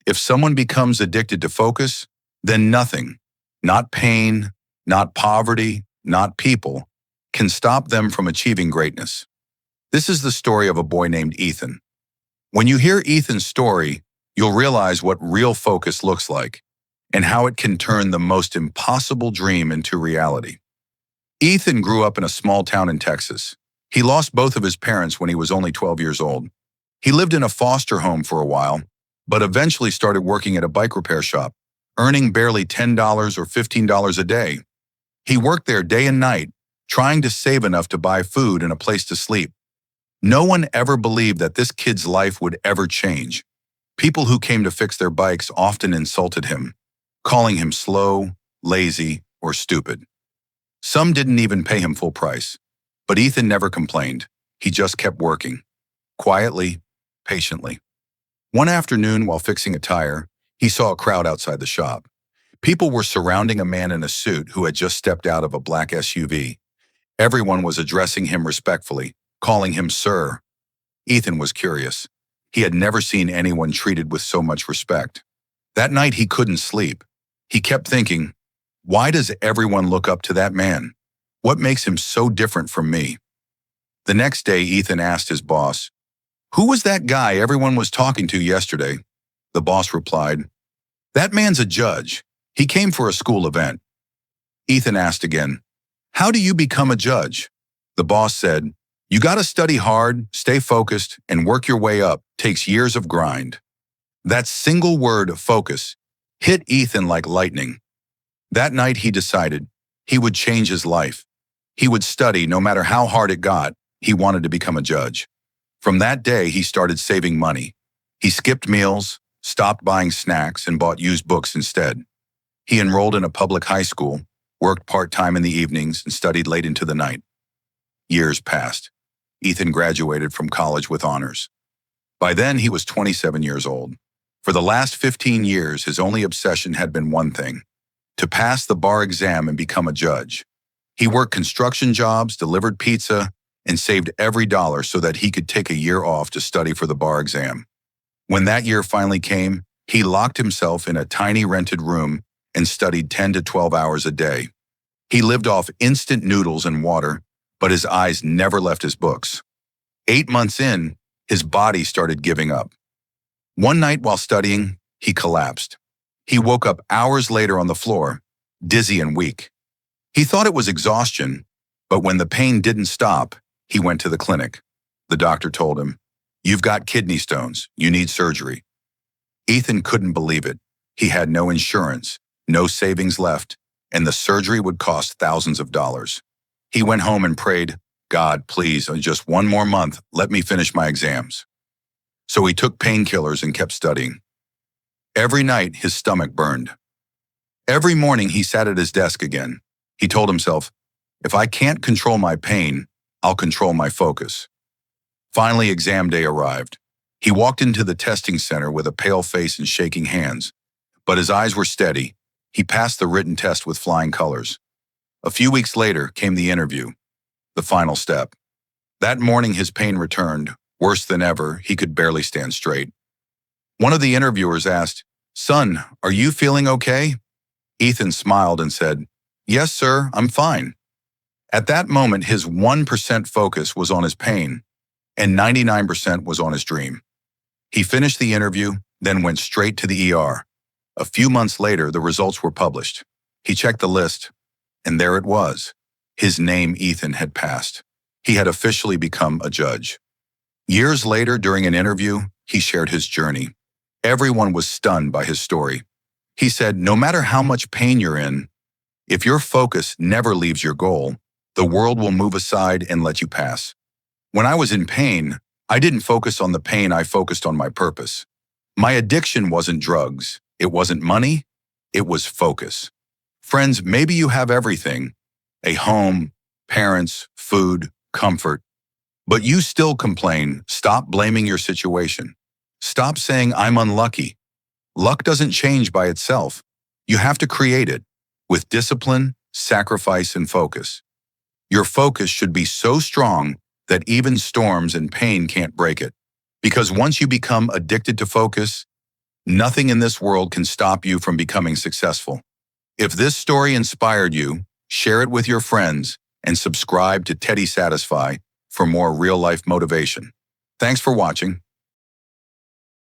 If someone becomes addicted to focus, then nothing, not pain, not poverty, not people, can stop them from achieving greatness. This is the story of a boy named Ethan. When you hear Ethan's story, you'll realize what real focus looks like and how it can turn the most impossible dream into reality. Ethan grew up in a small town in Texas. He lost both of his parents when he was only 12 years old. He lived in a foster home for a while, but eventually started working at a bike repair shop, earning barely $10 or $15 a day. He worked there day and night, trying to save enough to buy food and a place to sleep. No one ever believed that this kid's life would ever change. People who came to fix their bikes often insulted him, calling him slow, lazy, or stupid. Some didn't even pay him full price. But Ethan never complained. He just kept working, quietly, patiently. One afternoon, while fixing a tire, he saw a crowd outside the shop. People were surrounding a man in a suit who had just stepped out of a black SUV. Everyone was addressing him respectfully, calling him sir. Ethan was curious. He had never seen anyone treated with so much respect. That night, he couldn't sleep. He kept thinking, why does everyone look up to that man? What makes him so different from me? The next day, Ethan asked his boss, "Who was that guy everyone was talking to yesterday?" The boss replied, "That man's a judge. He came for a school event." Ethan asked again, "How do you become a judge?" The boss said, "You gotta study hard, stay focused, and work your way up. Takes years of grind." That single word, focus, hit Ethan like lightning. That night he decided he would change his life. He would study no matter how hard it got. He wanted to become a judge. From that day, he started saving money. He skipped meals, stopped buying snacks, and bought used books instead. He enrolled in a public high school, worked part-time in the evenings, and studied late into the night. Years passed. Ethan graduated from college with honors. By then, he was 27 years old. For the last 15 years, his only obsession had been one thing: to pass the bar exam and become a judge. He worked construction jobs, delivered pizza, and saved every dollar so that he could take a year off to study for the bar exam. When that year finally came, he locked himself in a tiny rented room and studied 10 to 12 hours a day. He lived off instant noodles and water, but his eyes never left his books. 8 months in, his body started giving up. One night while studying, he collapsed. He woke up hours later on the floor, dizzy and weak. He thought it was exhaustion, but when the pain didn't stop, he went to the clinic. The doctor told him, "You've got kidney stones. You need surgery." Ethan couldn't believe it. He had no insurance, no savings left, and the surgery would cost thousands of dollars. He went home and prayed, "God, please, in just one more month, let me finish my exams." So he took painkillers and kept studying. Every night, his stomach burned. Every morning, he sat at his desk again. He told himself, "If I can't control my pain, I'll control my focus." Finally, exam day arrived. He walked into the testing center with a pale face and shaking hands, but his eyes were steady. He passed the written test with flying colors. A few weeks later came the interview, the final step. That morning, his pain returned. Worse than ever, he could barely stand straight. One of the interviewers asked, "Son, are you feeling okay?" Ethan smiled and said, "Yes, sir, I'm fine." At that moment, his 1% focus was on his pain, and 99% was on his dream. He finished the interview, then went straight to the ER. A few months later, the results were published. He checked the list, and there it was. His name, Ethan, had passed. He had officially become a judge. Years later, during an interview, he shared his journey. Everyone was stunned by his story. He said, "No matter how much pain you're in, if your focus never leaves your goal, the world will move aside and let you pass. When I was in pain, I didn't focus on the pain, I focused on my purpose. My addiction wasn't drugs, it wasn't money, it was focus." Friends, maybe you have everything: a home, parents, food, comfort, but you still complain. Stop blaming your situation. Stop saying, "I'm unlucky." Luck doesn't change by itself. You have to create it with discipline, sacrifice, and focus. Your focus should be so strong that even storms and pain can't break it. Because once you become addicted to focus, Nothing in this world can stop you from becoming successful. If this story inspired you, share it with your friends and subscribe to Teddy Satisfy for more real-life motivation. Thanks for watching.